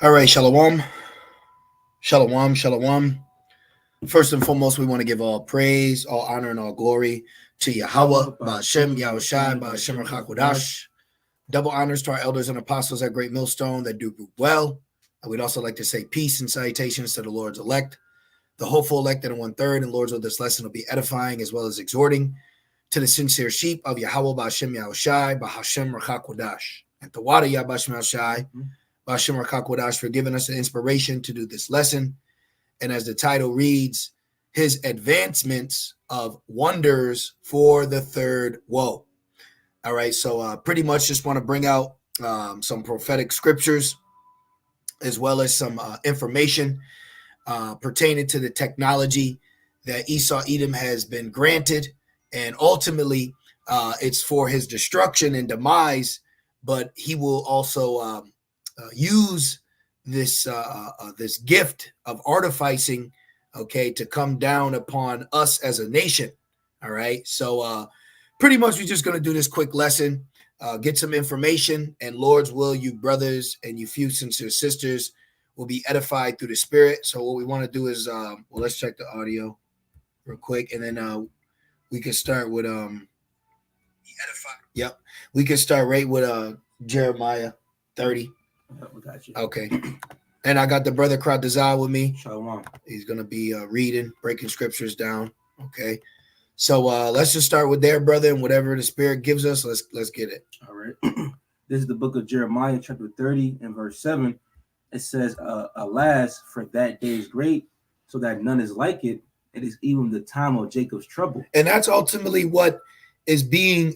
All right, shalom, shalom, shalom. First and foremost, we want to give all praise, all honor, and all glory to Yahweh, Ba'ashem, Yahushai, Ba'ashem Hakodash. Double honors to our elders and apostles at Great Millstone that do group well. And we'd also like to say peace and salutations to the Lord's elect, the hopeful elected and 1/3, and Lord's of this lesson will be edifying as well as exhorting to the sincere sheep of Yahweh, Ba'ashem, Yahushai, Ba'ashem Hakodash. And to Wada Yabashim Yahushai, Ba'ashem Hakodash for giving us the inspiration to do this lesson. And as the title reads, his advancements of wonders for the third woe. All right, so pretty much just want to bring out some prophetic scriptures as well as some information pertaining to the technology that Esau Edom has been granted. And ultimately, it's for his destruction and demise, but he will also use this this gift of artificing, okay, to come down upon us as a nation. All right, so pretty much we're just going to do this quick lesson, get some information, and Lord's will, you brothers and you few sincere sisters will be edified through the Spirit. So what we want to do is, well, let's check the audio real quick, and then we can start with Yep, we can start right with Jeremiah 30. We got you. Okay. And I got the brother Kratazal with me. Shalom. He's going to be reading, breaking scriptures down. Okay. So let's just start with there, brother, and whatever the Spirit gives us, let's get it. All right. This is the book of Jeremiah, chapter 30 and verse 7. It says, alas, for that day is great, so that none is like it. It is even the time of Jacob's trouble. And that's ultimately what is being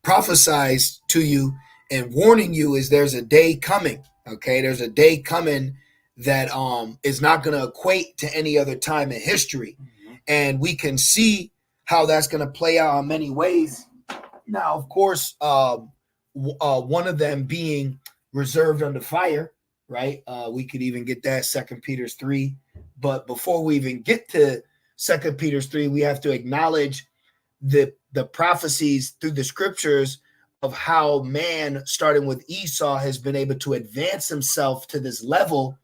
prophesied to you and warning you is there's a day coming. Okay, there's a day coming that is not going to equate to any other time in history. Mm-hmm. And we can see how that's going to play out in many ways. Now, of course, one of them being reserved under fire, right? We could even get that 2 Peter 3. But before we even get to 2 Peter 3, we have to acknowledge the prophecies through the scriptures of how man, starting with Esau, has been able to advance himself to this level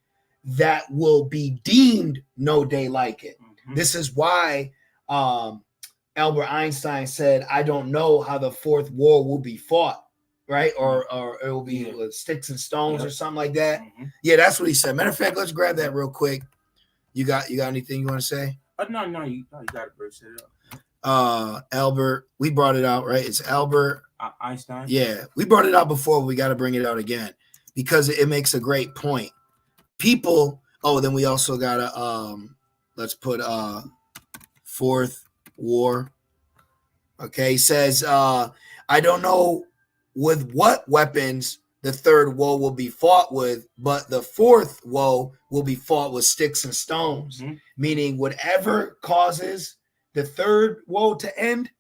that will be deemed no day like it. Mm-hmm. This is why Albert Einstein said, I don't know how the fourth war will be fought, right? Or it will be with sticks and stones or something like that. Mm-hmm. Yeah, that's what he said. Matter of fact, let's grab that real quick. You got anything you want to say? No, you got it, bro. Set it up. Albert, we brought it out, right? It's Albert Einstein. Yeah, we brought it out before. We got to bring it out again because it makes a great point. People. Oh, then we also gotta let's put fourth war. Okay, says I don't know with what weapons the third woe will be fought with, but the fourth woe will be fought with sticks and stones. Mm-hmm. Meaning whatever causes the third woe to end,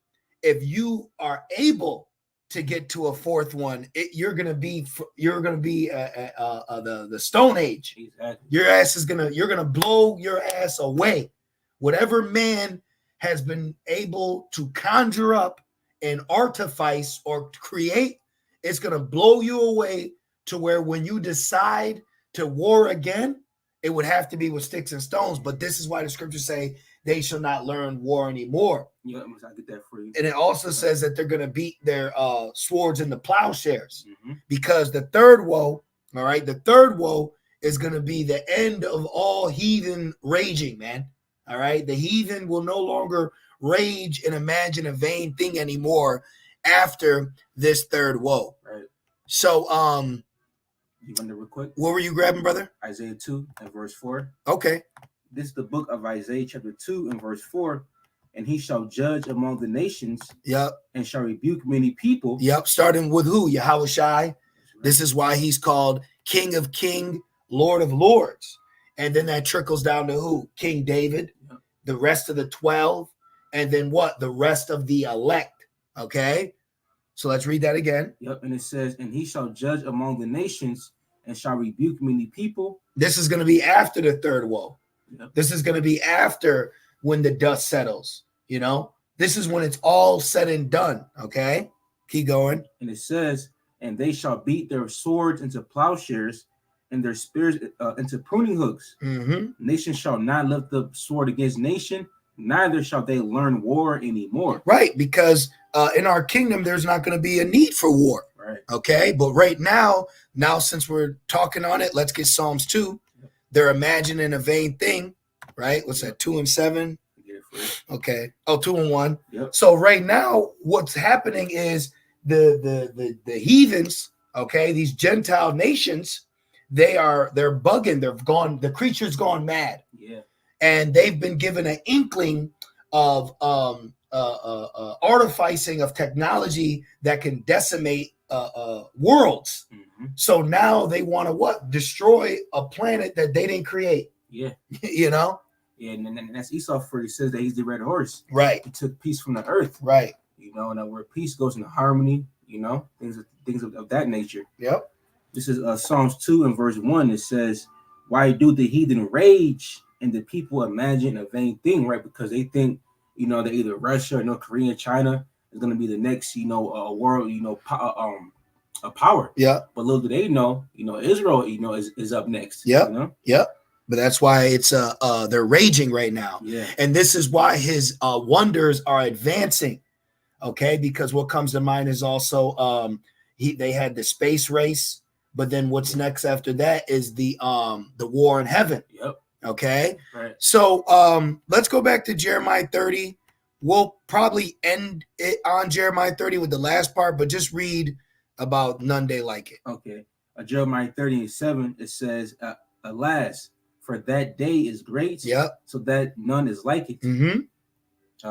if you are able to get to a fourth one, you're gonna be the Stone Age. Exactly. You're gonna blow your ass away. Whatever man has been able to conjure up and artifice or create, it's gonna blow you away to where when you decide to war again, it would have to be with sticks and stones. But this is why the scriptures say they shall not learn war anymore. Yeah, I get that for you. And it also says that they're going to beat their swords into plowshares. Mm-hmm. Because the third woe, all right, the third woe is going to be the end of all heathen raging, man. All right, the heathen will no longer rage and imagine a vain thing anymore after this third woe. Right. So, you want to real quick? What were you grabbing, brother? Isaiah 2 and verse 4. Okay. This is the book of Isaiah chapter 2 and verse 4. And he shall judge among the nations. Yep. And shall rebuke many people. Yep. Starting with who? Yahushai. Right. This is why he's called King of Kings, Lord of Lords. And then that trickles down to who? King David, the rest of the 12, and then what? The rest of the elect. Okay. So let's read that again. Yep. And it says, and he shall judge among the nations and shall rebuke many people. This is going to be after the third woe. Yep. This is going to be after when the dust settles, you know, this is when it's all said and done. Okay. Keep going. And it says, and they shall beat their swords into plowshares and their spears into pruning hooks. Mm-hmm. Nation shall not lift up sword against nation, neither shall they learn war anymore. Right, because in our kingdom, there's not going to be a need for war. Right. Okay, but right now since we're talking on it, let's get Psalms 2. Yep. They're imagining a vain thing, right? What's that, 2 and 7? Okay. Oh, 2 and 1. Yep. So right now, what's happening is the heathens, okay, these Gentile nations, they're bugging, they're gone, the creature's gone mad. Yeah. And they've been given an inkling of artificing of technology that can decimate worlds. Mm-hmm. So now they want to what? Destroy a planet that they didn't create. Yeah. You know? Yeah, and that's Esau for he says that he's the red horse. Right. He took peace from the earth. Right. You know, and where peace goes into harmony, you know, things of that nature. Yep. This is Psalms 2 and verse 1. It says, why do the heathen rage and the people imagine a vain thing, right? Because they think, you know, that either Russia or North Korea, China is going to be the next, you know, world, you know, a power. Yeah. But little do they know, you know, Israel, you know, is up next. Yep. You know? Yep. But that's why it's they're raging right now. Yeah. And this is why his wonders are advancing. Okay, because what comes to mind is also they had the space race, but then what's next after that is the war in heaven. Yep. Okay. Right. So let's go back to Jeremiah 30. We'll probably end it on Jeremiah 30 with the last part, but just read about none day like it. Okay. Jeremiah 30 and 7, it says, alas, for that day is great, Yep. so that none is like it. Mm-hmm.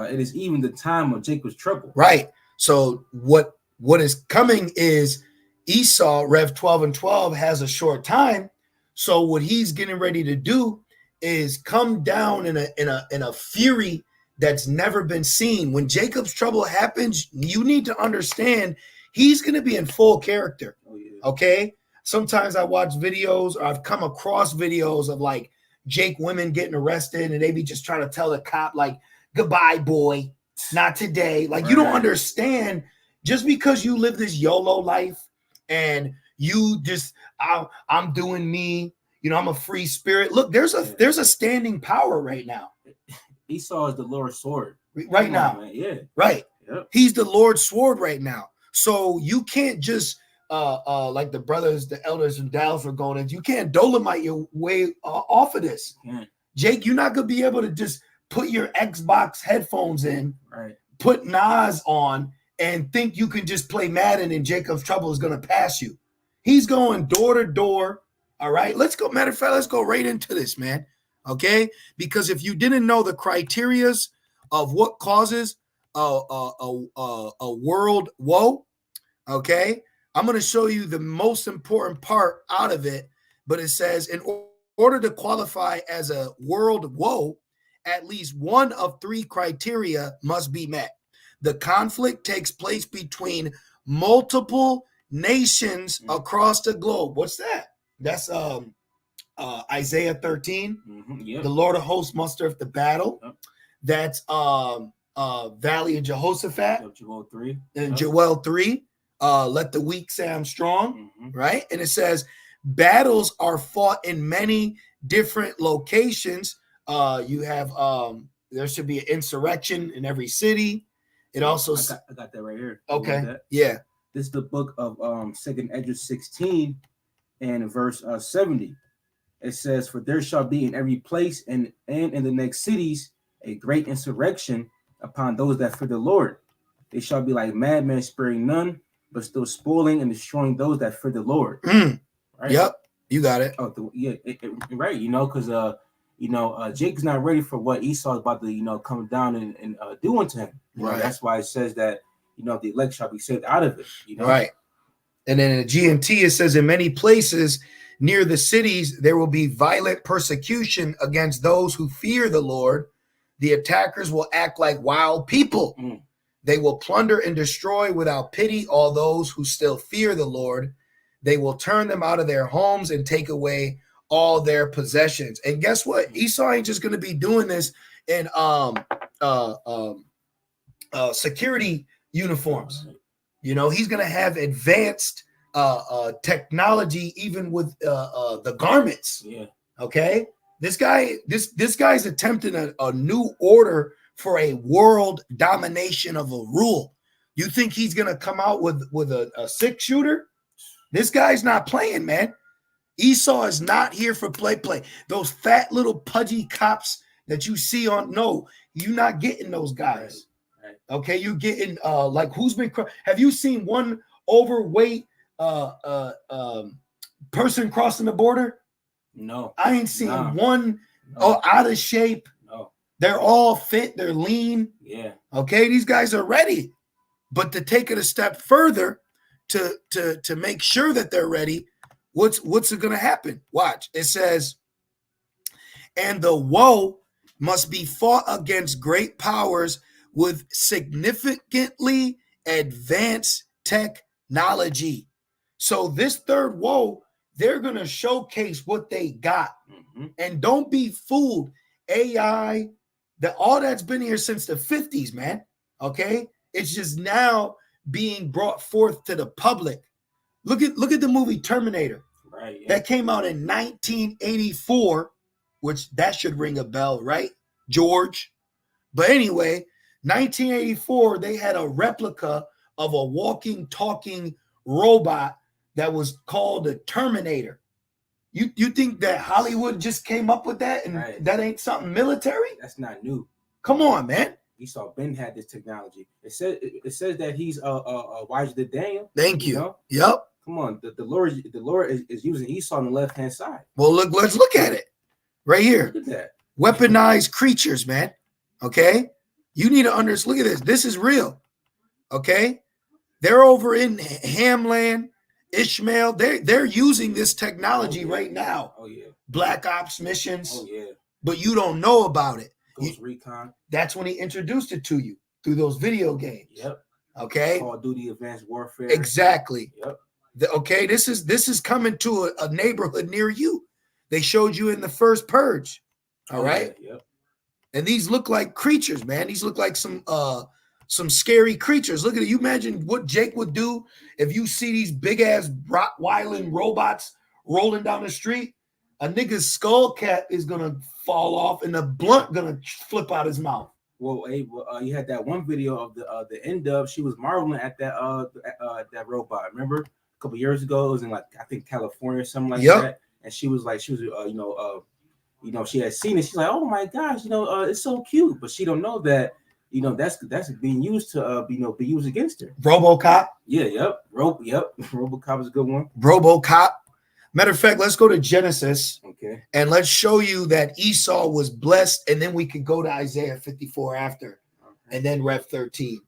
It is even the time of Jacob's trouble. Right. So what is coming is Esau, Rev 12 and 12, has a short time. So what he's getting ready to do is come down in a fury that's never been seen. When Jacob's trouble happens, you need to understand he's going to be in full character. Oh, yeah. Okay. Sometimes I watch videos or I've come across videos of like Jake women getting arrested and they be just trying to tell the cop like, goodbye, boy, not today. Like right. You don't understand just because you live this YOLO life and you just, I'm doing me, you know, I'm a free spirit. Look, there's a standing power right now. Esau is the Lord's sword. Right now. Man. Yeah. Right. Yep. He's the Lord's sword right now. So you can't just, like the brothers, the elders and Dallas were going in, you can't Dolomite your way off of this. Yeah. Jake, you're not going to be able to just put your Xbox headphones in, right? Put Nas on, and think you can just play Madden and Jacob's trouble is going to pass you. He's going door to door. All right, let's go. Matter of fact, let's go right into this, man. Okay, because if you didn't know the criterias of what causes a world woe, okay, I'm going to show you the most important part out of it. But it says, in order to qualify as a world woe, at least one of three criteria must be met. The conflict takes place between multiple nations across the globe. What's that? That's Isaiah 13. Mm-hmm. Yep. The Lord of hosts mustereth the battle. Yep. That's Valley of Jehoshaphat. Yep. Joel 3. And Joel 3. Let the weak say I'm strong. Mm-hmm. Right? And it says battles are fought in many different locations. You have there should be an insurrection in every city. It also I got that right here. Okay. Yeah. This is the book of 2nd Esdras 16 and verse 70. It says, for there shall be in every place and in the next cities a great insurrection upon those that fear the Lord. They shall be like madmen, sparing none, but still spoiling and destroying those that fear the Lord. Right? Yep. You got it. Oh, yeah. Right. You know, because Jake's not ready for what Esau is about to, you know, come down and do unto him. Right. That's why it says that, you know, the elect shall be saved out of it. You know. Right. And then in the GNT, it says in many places near the cities, there will be violent persecution against those who fear the Lord. The attackers will act like wild people. They will plunder and destroy without pity all those who still fear the Lord. They will turn them out of their homes and take away all their possessions. And guess what? Esau ain't just going to be doing this in security uniforms. You know, he's going to have advanced technology, even with the garments. Yeah. Okay, this guy's attempting a new order for a world domination of a rule. You think he's gonna come out with a 6-shooter? This guy's not playing, man. Esau is not here for play. Those fat little pudgy cops that you see on, no, you're not getting those guys. Right. Okay, you getting like who's been? Have you seen one overweight person crossing the border? No, I ain't seen one. No. Out of shape. No, they're all fit. They're lean. Yeah. Okay, these guys are ready, but to take it a step further, to make sure that they're ready, what's going to happen? Watch. It says, and the woe must be fought against great powers with significantly advanced technology. So this third woe, they're going to showcase what they got. Mm-hmm. And don't be fooled. AI, all that's been here since the 50s, man. Okay? It's just now being brought forth to the public. Look at the movie Terminator. Right. Yeah. That came out in 1984, which that should ring a bell, right, George? But anyway, 1984, they had a replica of a walking, talking robot that was called the Terminator. You think that Hollywood just came up with that and right. That ain't something military? That's not new. Come on, man. Esau Ben had this technology. It says that he's wiser than Daniel. Thank you. Know? Yep. Come on, the Lord is using Esau on the left hand side. Well, let's look at it right here. Look at that. Weaponized creatures, man. Okay, you need to understand. Look at this. This is real. Okay, they're over in Hamland, Ishmael. They're using this technology right now. Oh yeah. Black Ops missions. Oh yeah. But you don't know about it. Ghost Recon. That's when he introduced it to you through those video games. Yep. Okay. Call of Duty Advanced Warfare. Exactly. Yep. Okay, this is coming to a neighborhood near you. They showed you in the first Purge. All right. Yeah, yep. And these look like creatures, man. These look like some scary creatures. Look at it. You imagine what Jake would do if you see these big ass Rottweiling robots rolling down the street. A nigga's skull cap is gonna fall off and the blunt gonna flip out his mouth. Well, Abe, you had that one video of the end of. She was marveling at that robot. Remember? A couple years ago, it was in like I think California or something like that, and she was she had seen it. She's like, oh my gosh, it's so cute, but she don't know that that's being used to be used against her. RoboCop. Yeah, yep, RoboCop is a good one. RoboCop. Matter of fact, let's go to Genesis. Okay. And let's show you that Esau was blessed, and then we can go to Isaiah 54 after, and then Rev 13,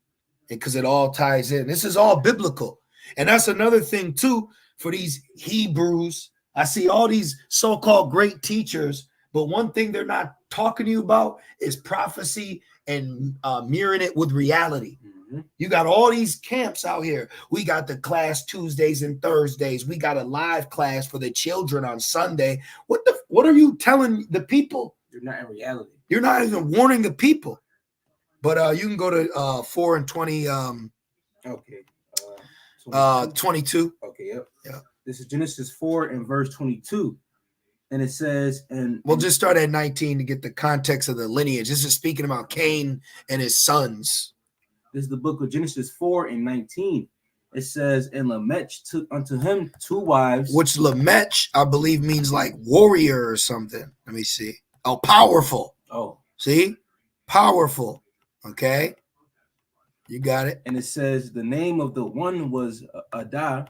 because it all ties in. This is all biblical. And that's another thing, too, for these Hebrews. I see all these so-called great teachers, but one thing they're not talking to you about is prophecy and mirroring it with reality. Mm-hmm. You got all these camps out here. We got the class Tuesdays and Thursdays. We got a live class for the children on Sunday. What are you telling the people? You're not in reality. You're not even warning the people. But you can go to 4 and 20. Okay. 22. Okay, yep. Yeah. This is Genesis 4 and verse 22. And it says, and we'll just start at 19 to get the context of the lineage. This is speaking about Cain and his sons. This is the book of Genesis 4 and 19. It says, and Lamech took unto him 2 wives. Which Lamech, I believe, means like warrior or something. Let me see. Oh, powerful. Oh. See? Powerful. Okay. You got it. And it says the name of the one was Adah,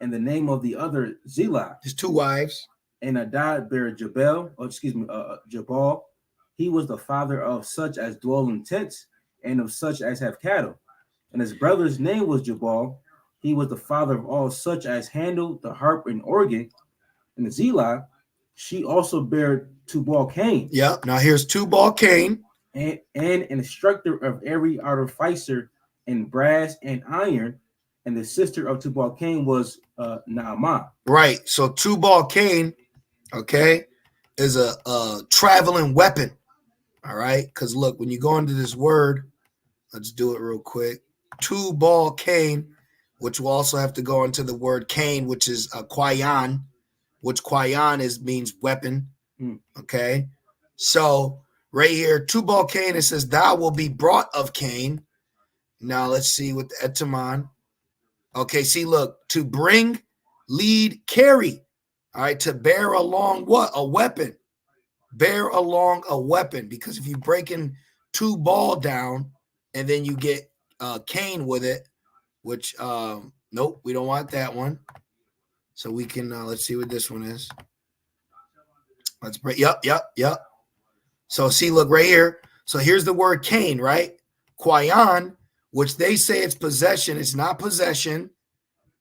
and the name of the other Zillah. His 2 wives. And Adah bare Jabal. He was the father of such as dwell in tents, and of such as have cattle. And his brother's name was Jabal. He was the father of all such as handle the harp and organ. And the Zillah, she also bare Tubal Cain. Yeah. Now here's Tubal Cain. And an instructor of every artificer in brass and iron, and the sister of Tubal Cain was Naamah. Right. So Tubal Cain, okay, is a traveling weapon. All right. Because look, when you go into this word, let's do it real quick. Tubal Cain, which will also have to go into the word Cain, which is Kwayan, which Kwayan means weapon. Okay. So right here, Tubal Cain, it says, thou will be brought of Cain. Now let's see with the etamon. Okay, see, look, to bring, lead, carry. All right, to bear along what? A weapon. Bear along a weapon. Because if you breaking Tubal down and then you get Cain with it, which nope, we don't want that one. So we can let's see what this one is. Let's break. Yep. So see, look right here. So here's the word Cain, right? Kwayan, which they say it's possession. It's not possession.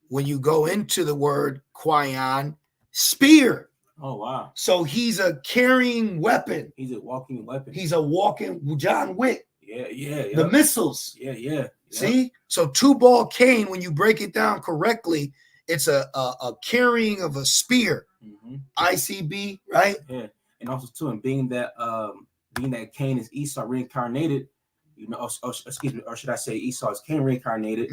When you go into the word Kwayan, spear. Oh, wow. So he's a carrying weapon. He's a walking weapon. He's a walking John Wick. Yeah. The missiles. Yeah. See? So Tubal Cain, when you break it down correctly, it's a carrying of a spear. ICB, right? Yeah. And also too, and being that Cain is Esau reincarnated, you know, excuse me, or should I say Esau is Cain reincarnated?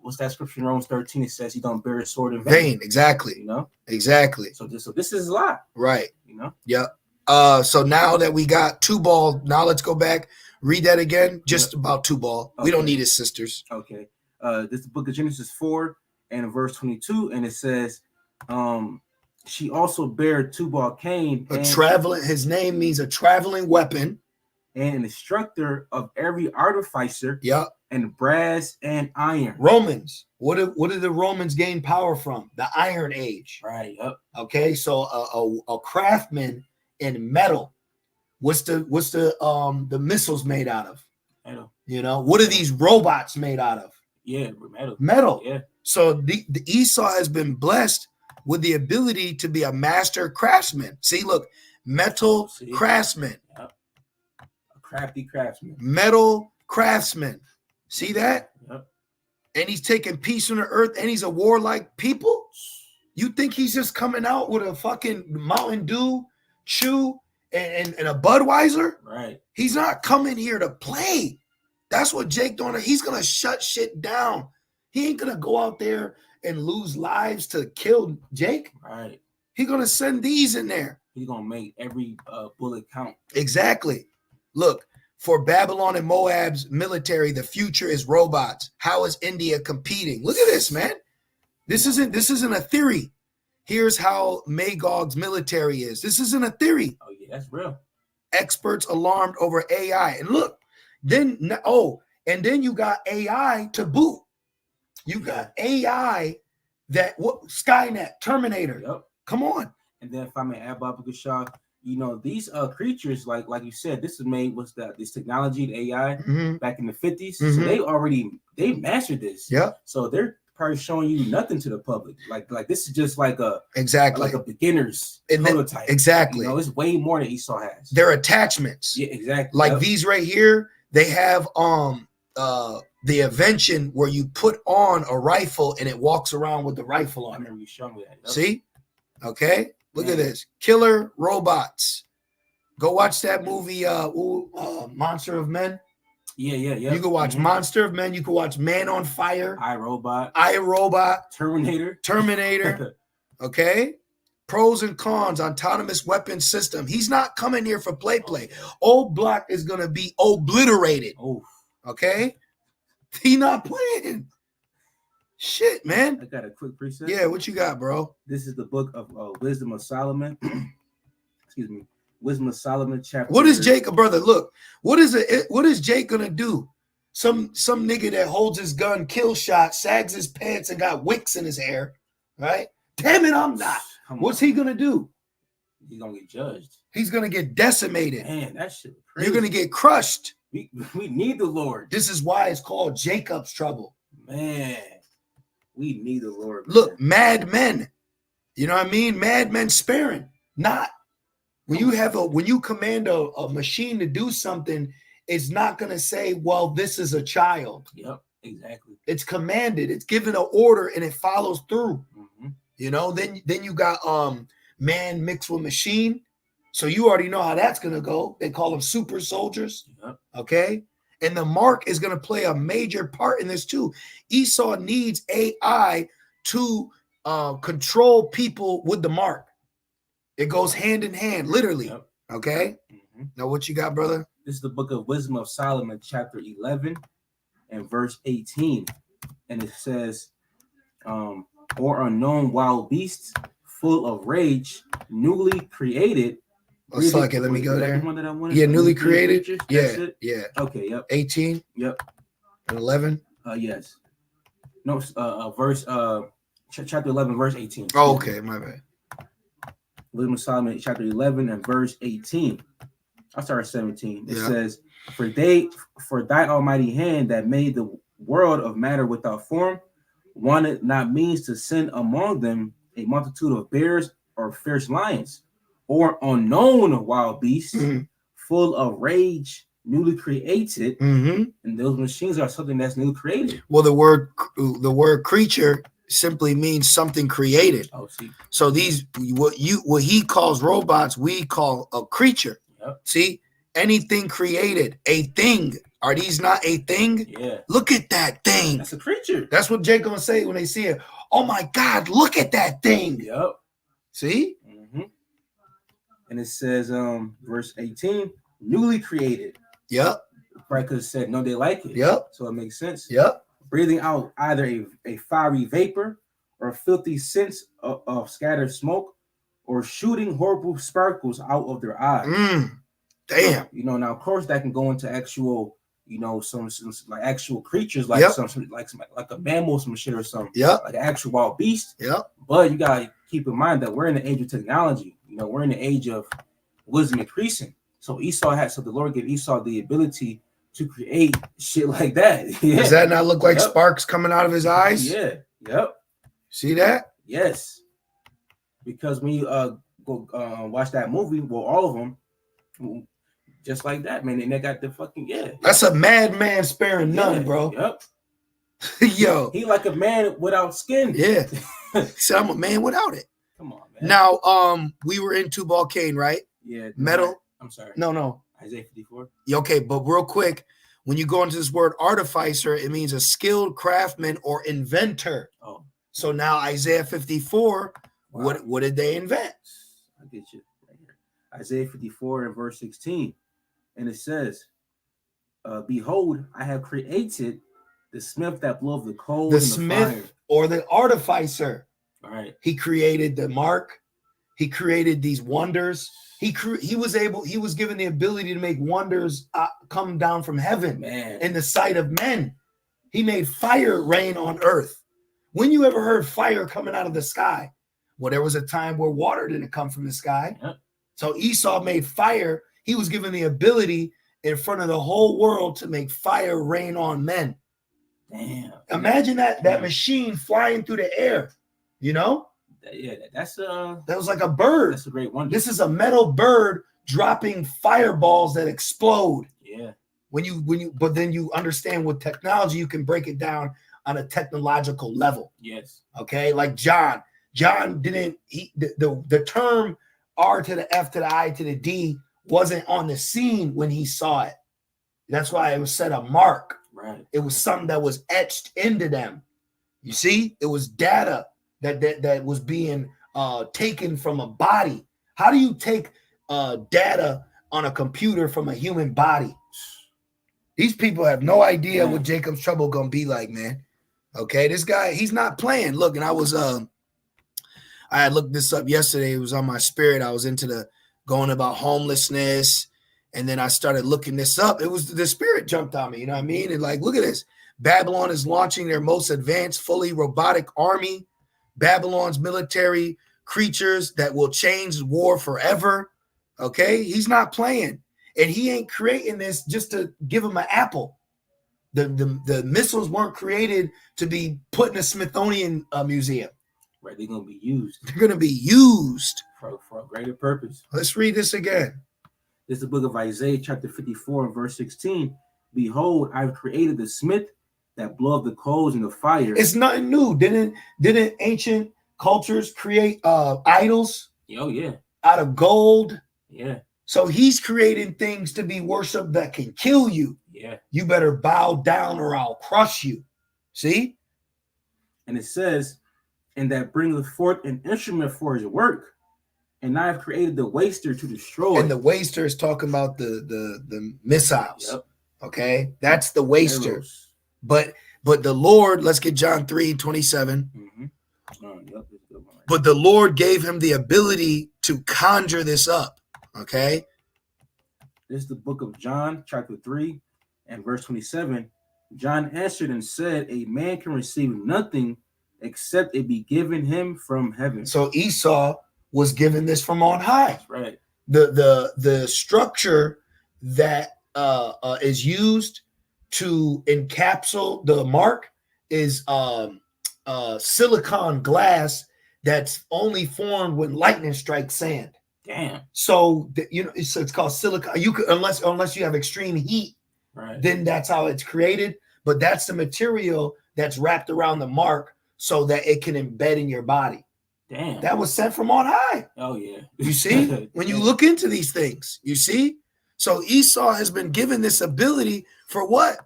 What's that scripture in Romans 13? It says he don't bear a sword in vain. Exactly. You know? Exactly. So this is a lot. Right. You know? Yep. So now that we got Tubal, now let's go back. Read that again. Just about Tubal. Okay. We don't need his sisters. Okay. This is the book of Genesis 4 and verse 22, and it says, she also bare Tubal Cain. His name means a traveling weapon. And an instructor of every artificer. Yep. And brass and iron. Romans. What did the Romans gain power from? The Iron Age. Right. Yep. Okay. So a craftsman in metal. What's the missiles made out of? Metal. You know, what are these robots made out of? Yeah, metal. Yeah. So the Esau has been blessed with the ability to be a master craftsman. See, look, metal craftsman. Yep. A crafty craftsman. Metal craftsman. See that? Yep. And he's taking peace on the earth, and he's a warlike people. You think he's just coming out with a fucking Mountain Dew, chew, and a Budweiser? Right. He's not coming here to play. That's what Jake doing. He's gonna shut shit down. He ain't gonna go out there and lose lives to kill Jake. Right. He's gonna send these in there. He's gonna make every bullet count. Exactly. Look, for Babylon and Moab's military, the future is robots. How is India competing? Look at this, man. This isn't a theory. Here's how Magog's military is. This isn't a theory. Oh yeah, that's real. Experts alarmed over AI. And look, then you got AI to boot. You got AI Skynet, Terminator. Yep. Come on. And then if I may add, Baba Gashar, you know, these creatures, like you said, this is made this technology, the AI, back in the 50s. So they mastered this. Yeah. So they're probably showing you nothing to the public. Like this is just like a beginner's prototype. Exactly. You know, it's way more than Esau has. They're attachments. Yeah, exactly. Like these right here, they have the invention where you put on a rifle and it walks around with the rifle on. I remember you showing me that. Yep. See? Okay. Look at this. Killer robots. Go watch that movie, Monster of Men. Yeah. You can watch Monster of Men. You can watch Man on Fire. iRobot. Terminator. Okay. Pros and cons, autonomous weapon system. He's not coming here for play. Old Block is going to be obliterated. Oh. Okay. He not playing. Shit, man. I got a quick preset. Yeah, what you got, bro? This is the book of Wisdom of Solomon. Excuse me. Wisdom of Solomon chapter. What is Jake, brother? Look, what is Jake gonna do? Some nigga that holds his gun, kill shot, sags his pants, and got wicks in his hair, right? Damn it, I'm not. What's he gonna do? He's gonna get judged. He's gonna get decimated. Man, that shit crazy. You're gonna get crushed. We need the Lord. This is why it's called Jacob's trouble. Man, we need the Lord. Man. Look, mad men. You know what I mean? Mad men sparing. Not when you command a machine to do something, it's not gonna say, well, this is a child. Yep, exactly. It's commanded, it's given an order, and it follows through. You know, then you got man mixed with machine. So you already know how that's gonna go. They call them super soldiers. Yep. Okay. And the mark is going to play a major part in this too. Esau needs AI to control people with the mark. It goes hand in hand, literally. Yep. Okay. Now, what you got, brother? This is the book of Wisdom of Solomon, chapter 11 and verse 18. And it says, or unknown wild beasts full of rage, newly created. Let's let me go there. The one that I wanted? Yeah, newly created. Yeah, yeah. Okay, yep. 18. Yep. And 11. Yes. No, verse chapter 11, verse 18. Oh, okay, my bad. Wisdom of Solomon, chapter 11 and verse 18. I'll start at 17. It says, for thy almighty hand that made the world of matter without form, wanted not means to send among them a multitude of bears or fierce lions, or unknown wild beasts, full of rage, newly created. And those machines are something that's newly created. Well, the word creature simply means something created. Oh, see. So these what he calls robots, we call a creature. Yep. See, anything created, a thing. Are these not a thing? Yeah. Look at that thing. That's a creature. That's what Jacob will say when they see it. Oh my God, look at that thing. Yep. See? And it says, verse 18, newly created. Yep. Right, because it said no, they like it. Yep. So it makes sense. Yep. Breathing out either a fiery vapor or filthy scents of scattered smoke, or shooting horrible sparkles out of their eyes. Damn. You know, now of course that can go into actual, you know, some like actual creatures, like some like a mammal, some shit or something. Yep. Like an actual wild beast. Yep. But you gotta keep in mind that we're in the age of technology. You know, we're in the age of wisdom increasing. So the Lord gave Esau the ability to create shit like that. Yeah. Does that not look like sparks coming out of his eyes? Yeah. Yep. See that? Yes. Because when you go watch that movie, well, all of them, just like that, man, and they got the fucking That's a madman sparing none, bro. Yep. Yo, he like a man without skin. Yeah. So I'm a man without it. Come on, man. Now, we were in Tubal Cain, right? Yeah. Metal. I'm sorry. No. Isaiah 54. Okay, but real quick, when you go into this word artificer, it means a skilled craftsman or inventor. Oh. So now Isaiah 54, wow. What did they invent? I get you right here. Isaiah 54 and verse 16. And it says, behold, I have created the smith that bloweth the coals. The smith fire. Or the artificer. All right. He created the mark. He created these wonders. He was given the ability to make wonders come down from heaven, man, in the sight of men. He made fire rain on earth. When you ever heard fire coming out of the sky? Well, there was a time where water didn't come from the sky. Yep. So Esau made fire. He was given the ability in front of the whole world to make fire rain on men. Damn. Imagine that machine flying through the air, you know? Yeah, that was like a bird. That's a great wonder. This is a metal bird dropping fireballs that explode. Yeah. But then you understand with technology, you can break it down on a technological level. Yes. Okay. Like John didn't, the term R to the F to the I to the D wasn't on the scene when he saw it. That's why it was set a mark. Right. It was something that was etched into them. You see, it was data that was being taken from a body. How do you take data on a computer from a human body? These people have no idea what Jacob's trouble gonna be like, man. Okay, this guy, he's not playing. Look, and I had looked this up yesterday. It was on my spirit. I was into going about homelessness, and then I started looking this up. It was the spirit jumped on me, you know what I mean? And like, look at this. Babylon is launching their most advanced, fully robotic army. Babylon's military creatures that will change war forever. Okay, he's not playing, and he ain't creating this just to give him an apple. The missiles weren't created to be put in a Smithsonian museum. Right, they're gonna be used. They're gonna be used for a greater purpose. Let's read this again. This is the book of Isaiah, chapter 54, and verse 16. Behold, I've created the smith that bloweth the coals in the fire. It's nothing new. Didn't ancient cultures create idols? Oh yeah. Out of gold. Yeah. So he's creating things to be worshipped that can kill you. Yeah. You better bow down or I'll crush you. See? And it says, and that bringeth forth an instrument for his work, and I have created the waster to destroy. And the waster is talking about the missiles. Yep. Okay, that's the waster. Arrows. But the Lord, let's get John 3:27. Mm-hmm. Yep, that's a good one, right? But the Lord gave him the ability to conjure this up. Okay. This is the book of John, chapter 3, and verse 27. John answered and said, a man can receive nothing except it be given him from heaven. So Esau was given this from on high. That's right. The structure that is used to encapsulate the mark is silicon glass that's only formed when lightning strikes sand. Damn. So it's called silicon. You could unless you have extreme heat, right, then that's how it's created. But that's the material that's wrapped around the mark so that it can embed in your body. Damn. That was sent from on high. Oh yeah. You see, when you look into these things, you see. So Esau has been given this ability for what?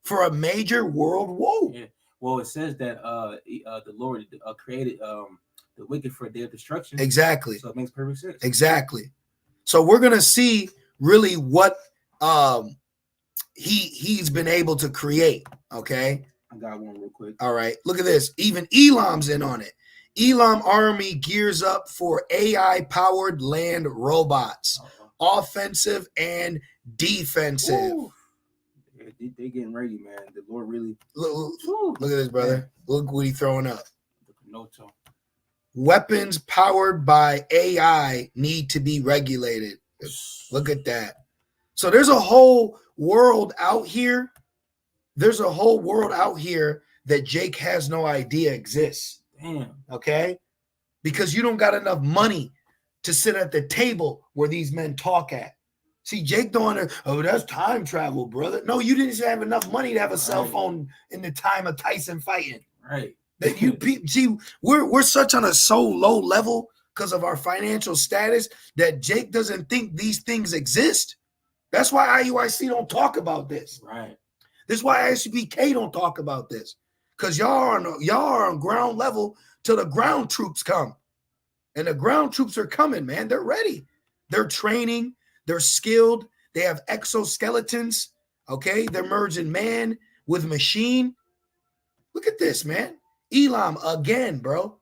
For a major world woe. Yeah. Well, it says that the Lord created the wicked for their destruction. Exactly. So it makes perfect sense. Exactly. So we're gonna see really what he's been able to create. Okay. I got one real quick. All right. Look at this. Even Elam's in on it. Elam army gears up for AI-powered land robots, offensive and defensive. Ooh. They getting ready, man. The Lord really look at this, brother. Look what he's throwing up. Noto. Weapons powered by AI need to be regulated. Look at that. So there's a whole world out here. There's a whole world out here that Jake has no idea exists. Damn. Okay? Because you don't got enough money to sit at the table where these men talk at. See, Jake don't, oh, that's time travel, brother. No, you didn't have enough money to have a cell phone in the time of Tyson fighting. Right. That you see, we're such on a so low level because of our financial status that Jake doesn't think these things exist. That's why IUIC don't talk about this. Right. This is why ISBK don't talk about this. Because y'all are on ground level till the ground troops come. And the ground troops are coming, man. They're ready. They're training. They're skilled. They have exoskeletons. Okay. They're merging man with machine. Look at this, man. Elam again, bro.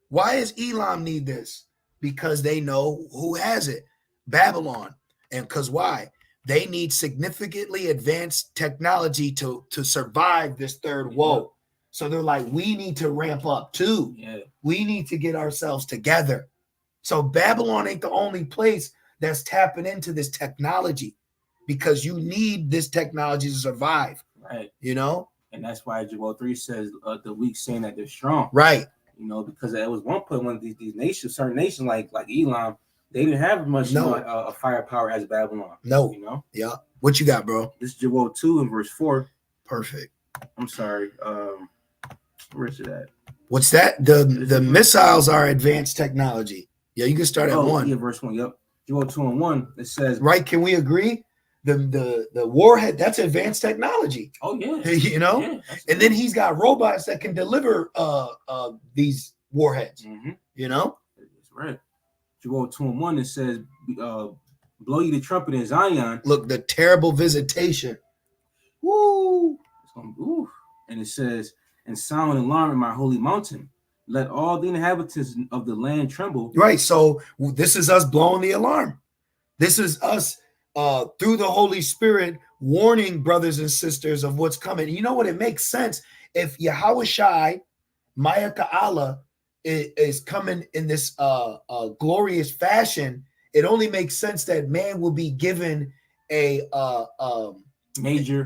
Why does Elam need this? Because they know who has it. Babylon. And because why? They need significantly advanced technology to survive this third woe. So they're like, we need to ramp up too. Yeah. We need to get ourselves together. So Babylon ain't the only place that's tapping into this technology because you need this technology to survive. Right. You know? And that's why Joel 3 says the weak saying that they're strong. Right. You know, because it was one point one of these nations, certain nations like Elam, they didn't have much firepower as Babylon. No. You know? Yeah. What you got, bro? This is Joel 2 and verse 4. Perfect. I'm sorry. Where's it at? What's that? The missiles are advanced technology. Yeah, you can start at 1. Yeah, verse 1. Yep. Joel 2 and 1. It says, right. Can we agree? The warhead, that's advanced technology. Oh, yeah. You know? Yeah, and then he's got robots that can deliver these warheads. Mm-hmm. You know? That's right. Joel 2 and 1, it says, blow you the trumpet in Zion. Look, the terrible visitation. Woo! It's gonna, ooh. And it says, and sound an alarm in my holy mountain. Let all the inhabitants of the land tremble. Right. So this is us blowing the alarm. This is us through the Holy Spirit warning brothers and sisters of what's coming. You know what? It makes sense if Yahushai, Maya Ka'ala, is coming in this glorious fashion. It only makes sense that man will be given a major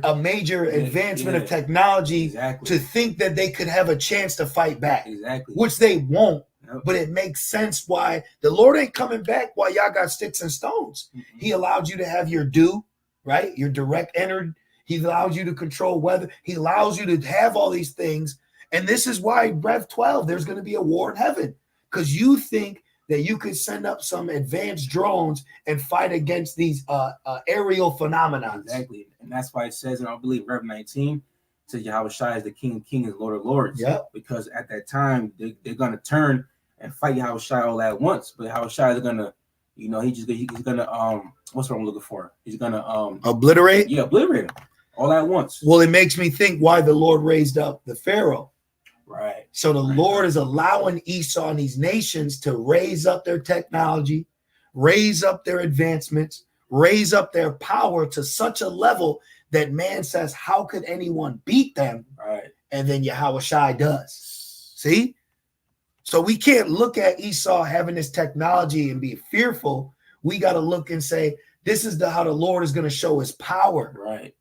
advancement of technology to think that they could have a chance to fight back. Exactly. Which they won't. Yep. But it makes sense why the Lord ain't coming back while y'all got sticks and stones. Mm-hmm. He allowed you to have your dew, right? Your direct energy. He allows you to control weather. He allows you to have all these things. And this is why Rev 12, there's going to be a war in heaven. Because you think that you could send up some advanced drones and fight against these aerial phenomena. Exactly. And that's why it says, and I believe Rev 19, says Yahweh Shai is the King of Kings and Lord of Lords. Yep. Because at that time, they're going to turn and fight Yahweh Shai all at once. But Yahweh Shai is going to, he's going to, what's what I'm looking for? He's going to, obliterate? Yeah, obliterate him all at once. Well, it makes me think why the Lord raised up the Pharaoh. Right. So the Lord is allowing Esau and these nations to raise up their technology, raise up their advancements, raise up their power to such a level that man says, how could anyone beat them? Right. And then Yahweh Shai does. See? So we can't look at Esau having this technology and be fearful. We got to look and say, this is how the Lord is going to show his power. Right.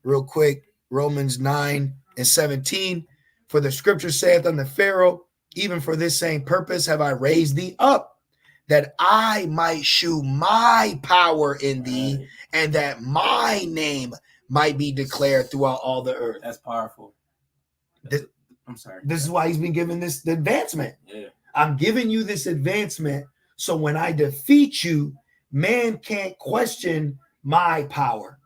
Real quick, Romans 9:17. For the scripture saith unto Pharaoh, even for this same purpose have I raised thee up, that I might shew my power in thee, Right. and that my name might be declared throughout all the earth. That's powerful. I'm sorry. This is why he's been given the advancement. Yeah. I'm giving you this advancement, so when I defeat you, man can't question my power,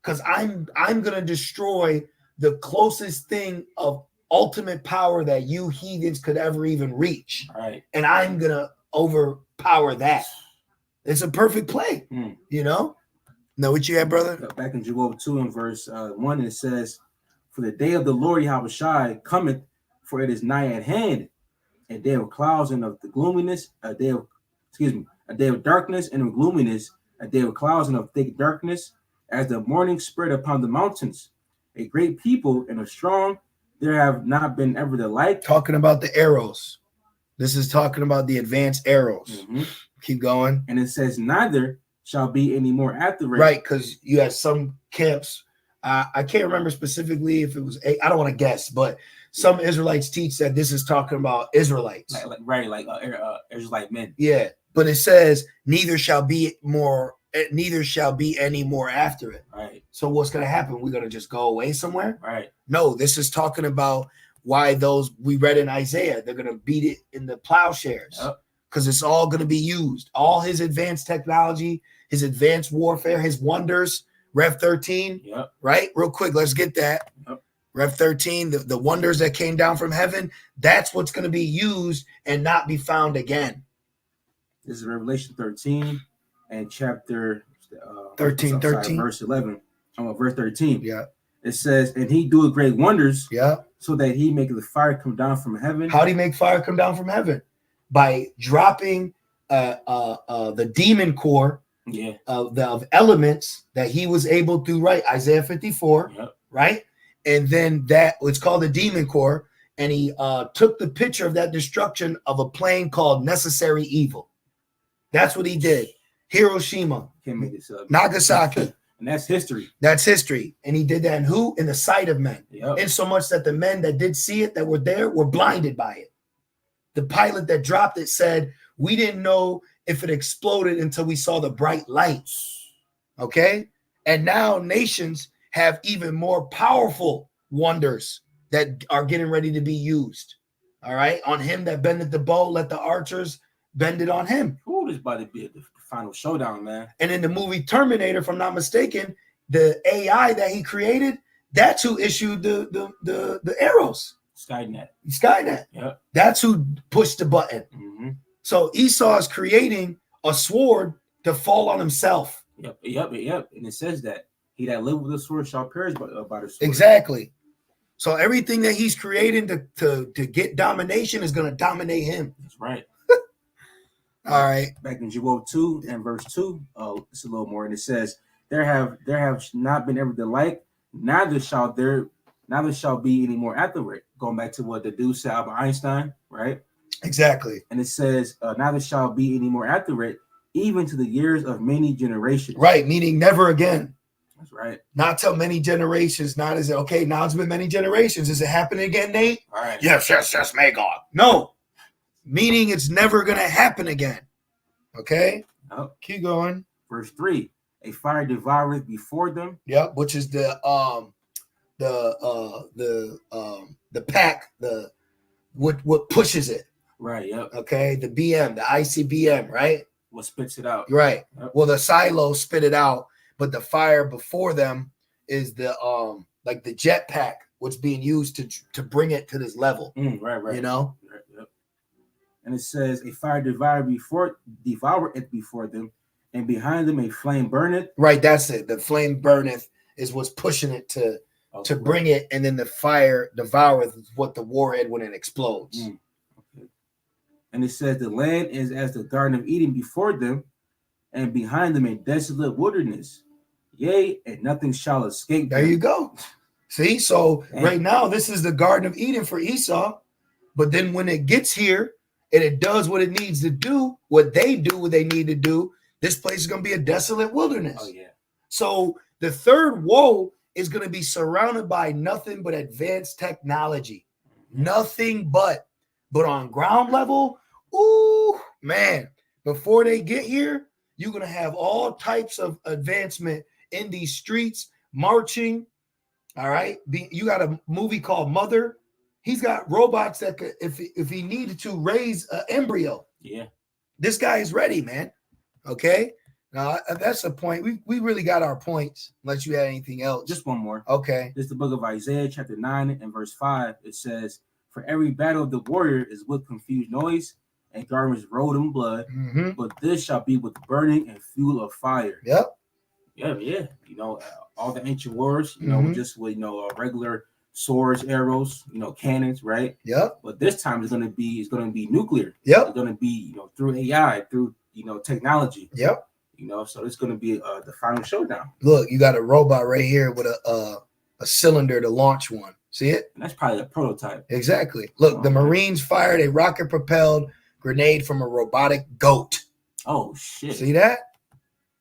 because I'm going to destroy the closest thing of ultimate power that you heathens could ever even reach. Right. And I'm going to overpower that. It's a perfect play, you know? Know what you had, brother? Back in Joel 2 and verse 1, it says, for the day of the Lord Yahweh Shai cometh, for it is nigh at hand, a day of clouds and of the gloominess, a day of darkness and of gloominess, a day of clouds and of thick darkness, as the morning spread upon the mountains. A great people and a strong, there have not been ever the like. Talking about the arrows. This is talking about the advanced arrows. Keep going. And it says, neither shall be any more after it. Right, because you had some camps. I can't remember specifically if it was I don't want to guess, but some Israelites teach that this is talking about Israelites. Israelite men. Yeah, but it says neither shall be any more after it. Right. So what's going to happen? We're going to just go away somewhere? Right. No, this is talking about why those we read in Isaiah, they're going to beat it in the plowshares, because it's all going to be used. All his advanced technology, his advanced warfare, his wonders. Rev 13, right? Real quick, let's get that. Rev 13, the wonders that came down from heaven, that's what's going to be used and not be found again. This is Revelation 13 and chapter 13, verse 11. Verse 13. Yeah. It says, and he doeth great wonders, yeah, so that he maketh the fire come down from heaven. How do he make fire come down from heaven? By dropping the demon core of elements that he was able to write, Isaiah 54, right? And then that it's called the demon core, and he took the picture of that destruction of a plane called Necessary Evil. That's what he did. Hiroshima, Can't make this up. Nagasaki. And that's history. That's history. And he did that in the sight of men. Yep. And so much that the men that did see it, that were there, were blinded by it. The pilot that dropped it said, we didn't know if it exploded until we saw the bright lights. Okay? And now nations have even more powerful wonders that are getting ready to be used. All right? On him that bendeth the bow, let the archers bend it on him. Ooh, this about to be the final showdown, man. And in the movie Terminator, if I'm not mistaken, the AI that he created, that's who issued the arrows. Skynet. Yep. That's who pushed the button. So Esau is creating a sword to fall on himself. Yep. And it says that he that live with the sword shall perish by the sword. Exactly. So everything that he's creating to get domination is going to dominate him. That's right. All right. Back in Joel 2 and verse 2, it's a little more, and it says, there have not been ever the like, neither shall be any more afterward. Going back to what the dude said about Einstein, right? Exactly. And it says, neither shall be any more afterward, even to the years of many generations. Right, meaning never again. That's right. Not till many generations. Not as okay, now it's been many generations. Is it happening again, Nate? All right. Yes, Magog. No. Meaning it's never gonna happen again. Okay? Keep going. Verse 3. A fire devoureth before them. Yep, which is the pack, what pushes it. Right, yep. Okay, the BM, the ICBM, right? What spits it out. Right. Yep. Well, the silo spit it out, but the fire before them is the like the jetpack, what's being used to bring it to this level. Right. You know? Right, yep. And it says, a fire devour it before them, and behind them a flame burneth. Right, that's it. The flame burneth is what's pushing it to bring it, and then the fire devoureth what the warhead when it explodes. Okay. And it says, the land is as the Garden of Eden before them, and behind them a desolate wilderness. Yea, and nothing shall escape There them. you go. See, so Dang. right now this is the Garden of Eden for Esau, but then when it gets here and it does what it needs to do, what they need to do, this place is going to be a desolate wilderness. Oh yeah. So the third woe is going to be surrounded by nothing but advanced technology. Nothing but on ground level, ooh, man, before they get here, you're going to have all types of advancement in these streets, marching. All right. You got a movie called Mother. He's got robots that could, if he needed to, raise an embryo. Yeah. This guy is ready, man. Okay. Now that's the point. We really got our points. Unless you had anything else. Just one more. Okay. This is the book of Isaiah, chapter 9 and verse 5. It says, for every battle of the warrior is with confused noise and garments rolled in blood, but this shall be with burning and fuel of fire. Yep. Yeah. You know, all the ancient wars, you know, just with, regular swords, arrows, cannons, right? Yep. But this time it's going to be nuclear. Yep. It's going to be, through AI, through, technology. Yep. So it's going to be the final showdown. Look, you got a robot right here with a cylinder to launch one. See it? And that's probably a prototype. Exactly. Look, the Marines fired a rocket-propelled grenade from a robotic goat. Oh, shit. See that?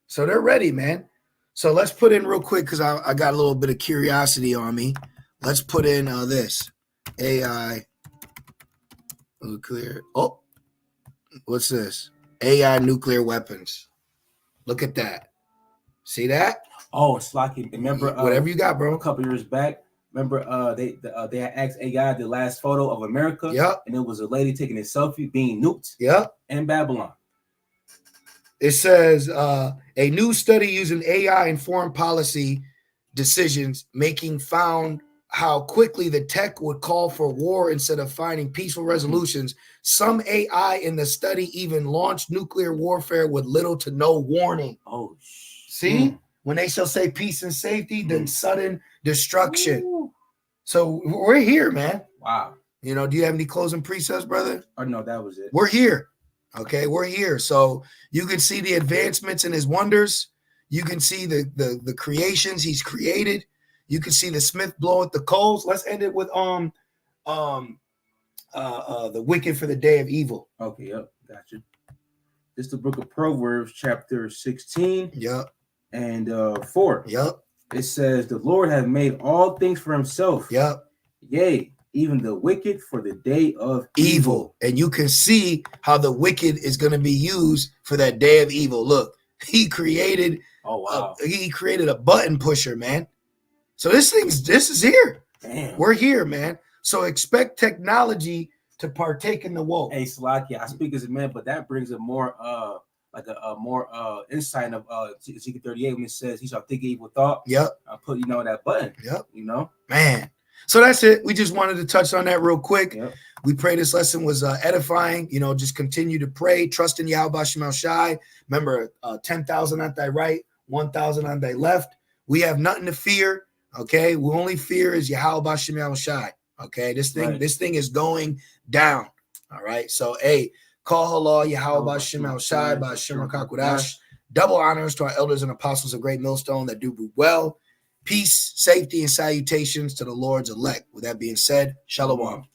So they're ready, man. So let's put in real quick because I got a little bit of curiosity on me. Let's put in this AI nuclear. Oh, what's this? AI nuclear weapons. Look at that. See that? Oh, Slocky. Remember, whatever you got, bro. A couple years back, remember they had asked AI the last photo of America. Yep. And it was a lady taking a selfie being nuked. Yep. In Babylon. It says a new study using AI in foreign policy decisions making found how quickly the tech would call for war instead of finding peaceful resolutions. Some AI in the study even launched nuclear warfare with little to no warning. Oh, see? When they shall say peace and safety, then sudden destruction. Ooh. So we're here, man. Wow. Do you have any closing precepts, brother? Oh, no, that was it. We're here. Okay, we're here. So you can see the advancements in his wonders. You can see the creations he's created. You can see the smith blowing the coals. Let's end it with the wicked for the day of evil. Okay, yep, gotcha. This is the book of Proverbs, chapter 16. Yep. And 4. Yep. It says, the Lord hath made all things for himself. Yep. Yea, even the wicked for the day of evil. And you can see how the wicked is going to be used for that day of evil. Look, he created he created a button pusher, man. So this is here. Damn. We're here, man. So expect technology to partake in the woe. Hey, Salakia, I speak as a man, but that brings a more more insight of Ezekiel 38 when it says he shall think evil thought. Yep. I put that button. Yep. Man. So that's it. We just wanted to touch on that real quick. Yep. We pray this lesson was edifying. Just continue to pray, trust in Yahweh Shem Shai. Remember, 10,000 on thy right, 1,000 on thy left. We have nothing to fear. Okay, we only fear is Yahweh Shem Shai. Okay, this thing is going down. All right, so call halal Yahweh Shem Shai by Shem Kakudash. Double honors to our elders and apostles of Great Millstone that do well. Peace, safety, and salutations to the Lord's elect. With that being said, shalom.